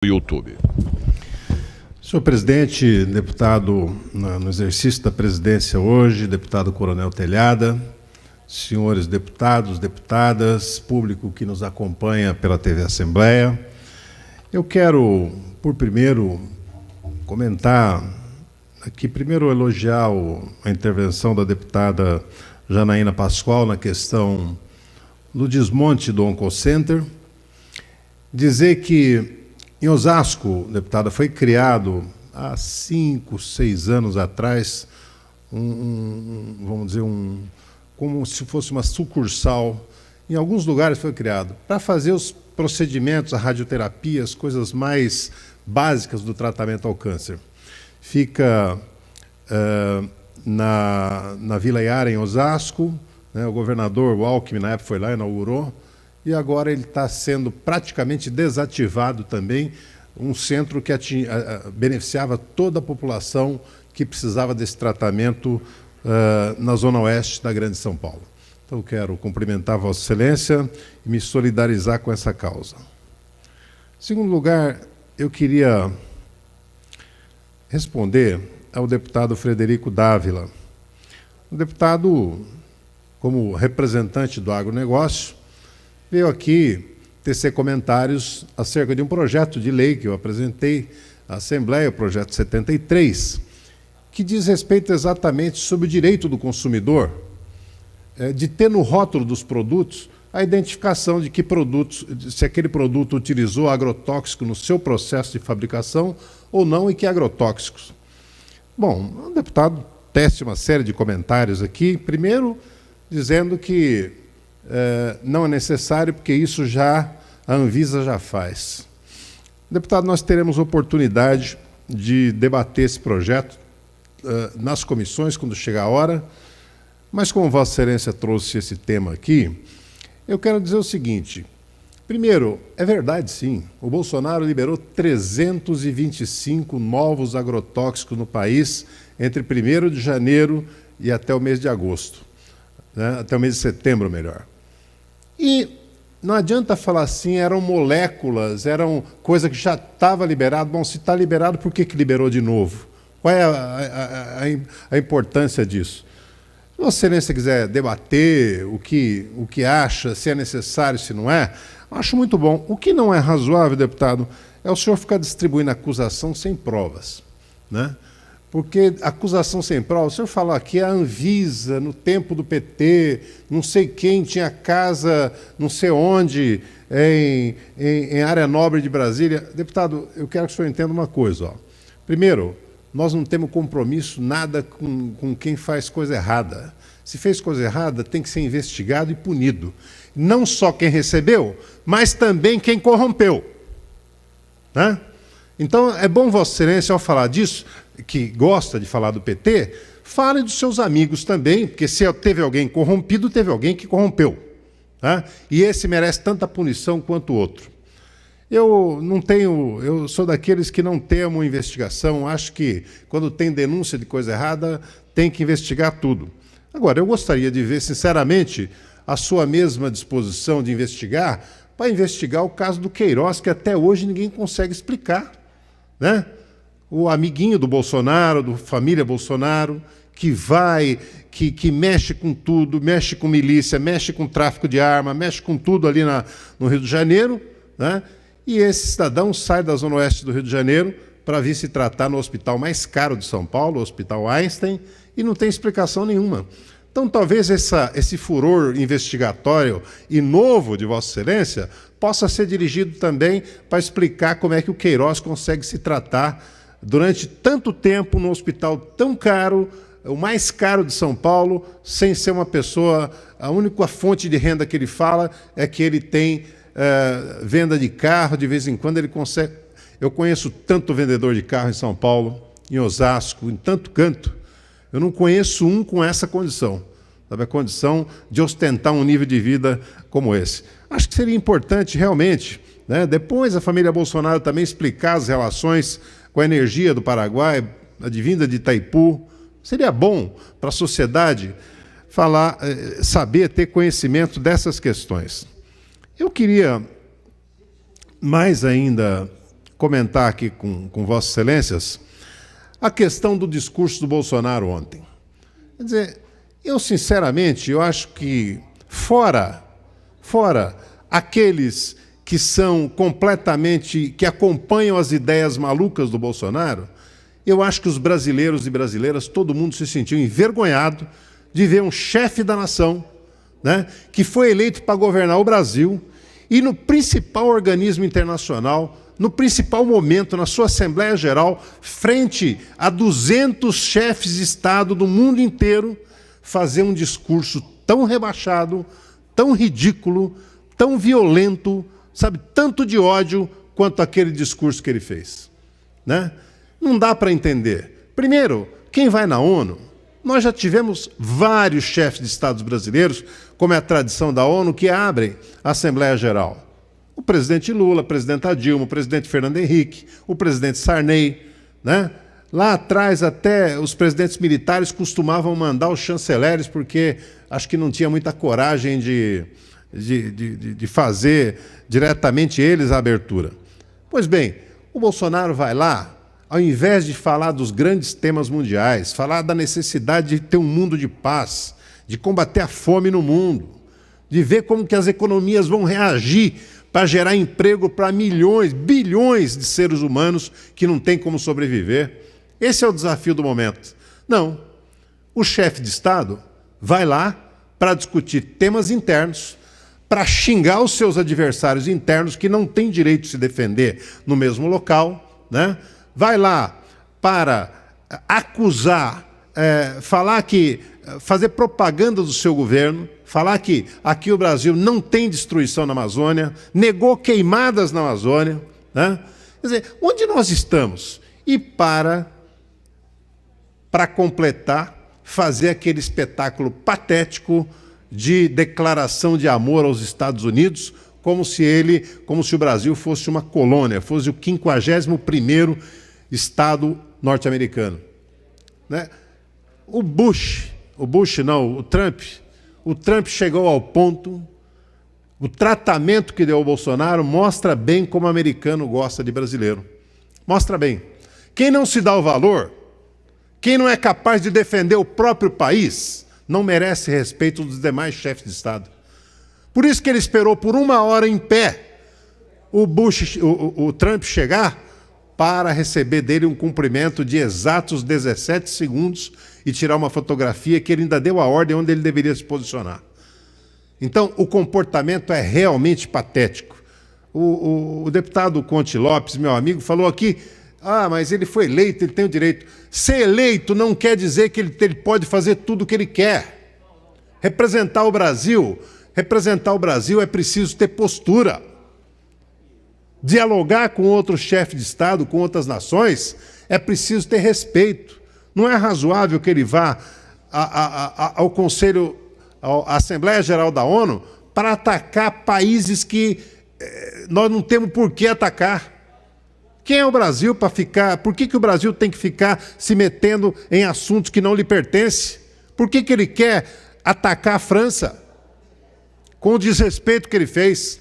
YouTube. Senhor presidente, deputado no exercício da presidência hoje, deputado Coronel Telhada, senhores deputados, deputadas, público que nos acompanha pela TV Assembleia, eu quero, por primeiro, comentar aqui, primeiro elogiar a intervenção da deputada Janaína Pascoal na questão do desmonte do Oncocenter, dizer que em Osasco, deputada, foi criado há 5, 6 anos atrás, vamos dizer, como se fosse uma sucursal. Em alguns lugares foi criado para fazer os procedimentos, a radioterapia, as coisas mais básicas do tratamento ao câncer. Fica na Vila Iara, em Osasco, né, o governador Alckmin, na época, foi lá e inaugurou, e agora ele está sendo praticamente desativado também, um centro que beneficiava toda a população que precisava desse tratamento na Zona Oeste da Grande São Paulo. Então, eu quero cumprimentar Vossa Excelência e me solidarizar com essa causa. Em segundo lugar, eu queria responder ao deputado Frederico Dávila. O deputado, como representante do agronegócio, veio aqui tecer comentários acerca de um projeto de lei que eu apresentei à Assembleia, o projeto 73, que diz respeito exatamente sobre o direito do consumidor de ter no rótulo dos produtos a identificação de que produtos, se aquele produto utilizou agrotóxico no seu processo de fabricação ou não, e que agrotóxicos. Bom, o deputado tece uma série de comentários aqui, primeiro dizendo que não é necessário, porque isso a Anvisa já faz. Deputado, nós teremos oportunidade de debater esse projeto nas comissões, quando chegar a hora, mas como Vossa Excelência trouxe esse tema aqui, eu quero dizer o seguinte. Primeiro, é verdade, sim, o Bolsonaro liberou 325 novos agrotóxicos no país entre 1º de janeiro e até o mês de agosto, né? Até o mês de setembro, melhor. E não adianta falar assim, eram moléculas, eram coisa que já estava liberado. Bom, se está liberado, por que liberou de novo? Qual é a importância disso? Se Vossa Excelência quiser debater o que acha, se é necessário, se não é, acho muito bom. O que não é razoável, deputado, é o senhor ficar distribuindo acusação sem provas, né? Porque acusação sem prova, o senhor falou aqui, a Anvisa, no tempo do PT, não sei quem tinha casa, não sei onde, em área nobre de Brasília. Deputado, eu quero que o senhor entenda uma coisa. Ó. Primeiro, nós não temos compromisso nada com quem faz coisa errada. Se fez coisa errada, tem que ser investigado e punido. Não só quem recebeu, mas também quem corrompeu. Né? Então, é bom Vossa Excelência, ao falar disso, que gosta de falar do PT, fale dos seus amigos também, porque se teve alguém corrompido, teve alguém que corrompeu. Tá? E esse merece tanta punição quanto o outro. Eu sou daqueles que não temo investigação, acho que quando tem denúncia de coisa errada, tem que investigar tudo. Agora, eu gostaria de ver, sinceramente, a sua mesma disposição de investigar, para investigar o caso do Queiroz, que até hoje ninguém consegue explicar, né? O amiguinho do Bolsonaro, do família Bolsonaro, que mexe com tudo, mexe com milícia, mexe com tráfico de arma, mexe com tudo ali no Rio de Janeiro, né? E esse cidadão sai da Zona Oeste do Rio de Janeiro para vir se tratar no hospital mais caro de São Paulo, o Hospital Einstein, e não tem explicação nenhuma. Então, talvez esse furor investigatório e novo de Vossa Excelência possa ser dirigido também para explicar como é que o Queiroz consegue se tratar durante tanto tempo no hospital tão caro, o mais caro de São Paulo, sem ser uma pessoa, a única fonte de renda que ele fala é que ele tem venda de carro, de vez em quando ele consegue. Eu conheço tanto vendedor de carro em São Paulo, em Osasco, em tanto canto, eu não conheço um com essa condição, sabe, a condição de ostentar um nível de vida como esse. Acho que seria importante, realmente, né, depois a família Bolsonaro também explicar as relações com a energia do Paraguai, advinda de Itaipu. Seria bom para a sociedade saber, ter conhecimento dessas questões. Eu queria mais ainda comentar aqui com Vossas Excelências a questão do discurso do Bolsonaro ontem. Quer dizer, eu sinceramente, eu acho que fora aqueles que são completamente, que acompanham as ideias malucas do Bolsonaro, eu acho que os brasileiros e brasileiras, todo mundo se sentiu envergonhado de ver um chefe da nação, né, que foi eleito para governar o Brasil e no principal organismo internacional, no principal momento, na sua Assembleia Geral, frente a 200 chefes de Estado do mundo inteiro, fazer um discurso tão rebaixado, tão ridículo, tão violento, sabe, tanto de ódio quanto aquele discurso que ele fez, né? Não dá para entender. Primeiro, quem vai na ONU, nós já tivemos vários chefes de Estados brasileiros, como é a tradição da ONU, que abrem a Assembleia Geral. O presidente Lula, a presidenta Dilma, o presidente Fernando Henrique, o presidente Sarney, né? Lá atrás até os presidentes militares costumavam mandar os chanceleres porque acho que não tinha muita coragem de fazer diretamente eles a abertura. Pois bem, o Bolsonaro vai lá, ao invés de falar dos grandes temas mundiais, falar da necessidade de ter um mundo de paz, de combater a fome no mundo, de ver como que as economias vão reagir para gerar emprego para milhões, bilhões de seres humanos que não têm como sobreviver. Esse é o desafio do momento. Não. O chefe de Estado vai lá para discutir temas internos, para xingar os seus adversários internos que não têm direito de se defender no mesmo local, né? Vai lá para acusar, fazer propaganda do seu governo, falar que aqui o Brasil não tem destruição na Amazônia, negou queimadas na Amazônia, né? Quer dizer, onde nós estamos? E para completar, fazer aquele espetáculo patético de declaração de amor aos Estados Unidos, como se o Brasil fosse uma colônia, fosse o 51º Estado norte-americano, né? O Trump chegou ao ponto, o tratamento que deu ao Bolsonaro mostra bem como o americano gosta de brasileiro. Mostra bem. Quem não se dá o valor, quem não é capaz de defender o próprio país, não merece respeito dos demais chefes de Estado. Por isso que ele esperou por 1 hora em pé o Trump chegar para receber dele um cumprimento de exatos 17 segundos e tirar uma fotografia que ele ainda deu a ordem onde ele deveria se posicionar. Então, o comportamento é realmente patético. O deputado Conte Lopes, meu amigo, falou aqui, mas ele foi eleito, ele tem o direito. Ser eleito não quer dizer que ele pode fazer tudo o que ele quer. Representar o Brasil é preciso ter postura. Dialogar com outros chefes de Estado, com outras nações, é preciso ter respeito. Não é razoável que ele vá ao Conselho, à Assembleia Geral da ONU, para atacar países que nós não temos por que atacar. Quem é o Brasil para ficar... Por que o Brasil tem que ficar se metendo em assuntos que não lhe pertencem? Por que ele quer atacar a França? Com o desrespeito que ele fez.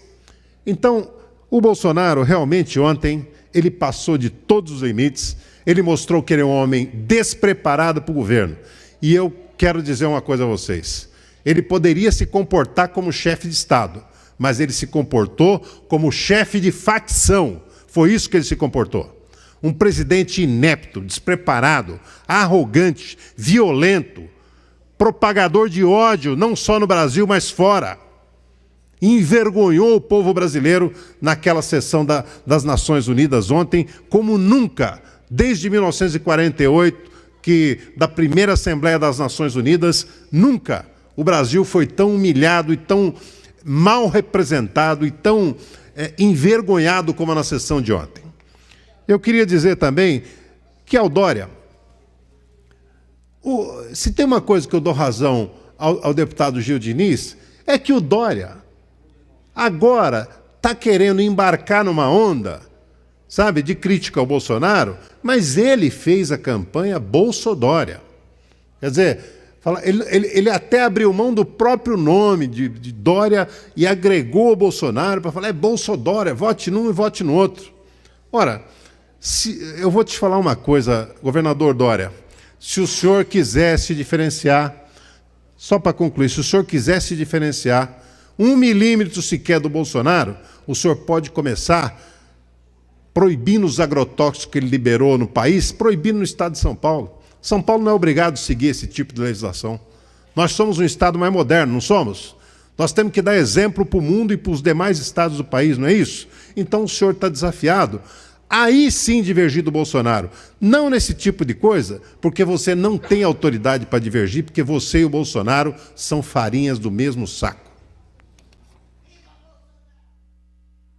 Então, o Bolsonaro realmente ontem, ele passou de todos os limites, ele mostrou que ele é um homem despreparado para o governo. E eu quero dizer uma coisa a vocês. Ele poderia se comportar como chefe de Estado, mas ele se comportou como chefe de facção. Foi isso que ele se comportou. Um presidente inepto, despreparado, arrogante, violento, propagador de ódio, não só no Brasil, mas fora. Envergonhou o povo brasileiro naquela sessão das Nações Unidas ontem, como nunca, desde 1948, da primeira Assembleia das Nações Unidas, nunca o Brasil foi tão humilhado e tão mal representado e tão envergonhado como na sessão de ontem. Eu queria dizer também que ao Dória, se tem uma coisa que eu dou razão ao deputado Gil Diniz, é que o Dória agora está querendo embarcar numa onda, sabe, de crítica ao Bolsonaro, mas ele fez a campanha Bolsodória. Quer dizer, ele até abriu mão do próprio nome de Dória e agregou o Bolsonaro para falar, Bolsodória, vote num e vote no outro. Ora, Eu vou te falar uma coisa, governador Dória. Se o senhor quiser se diferenciar, só para concluir, se o senhor quiser se diferenciar 1 milímetro sequer do Bolsonaro, o senhor pode começar proibindo os agrotóxicos que ele liberou no país, proibindo no estado de São Paulo. São Paulo não é obrigado a seguir esse tipo de legislação. Nós somos um estado mais moderno, não somos? Nós temos que dar exemplo para o mundo e para os demais estados do país, não é isso? Então o senhor está desafiado. Aí sim divergir do Bolsonaro. Não nesse tipo de coisa, porque você não tem autoridade para divergir, porque você e o Bolsonaro são farinhas do mesmo saco.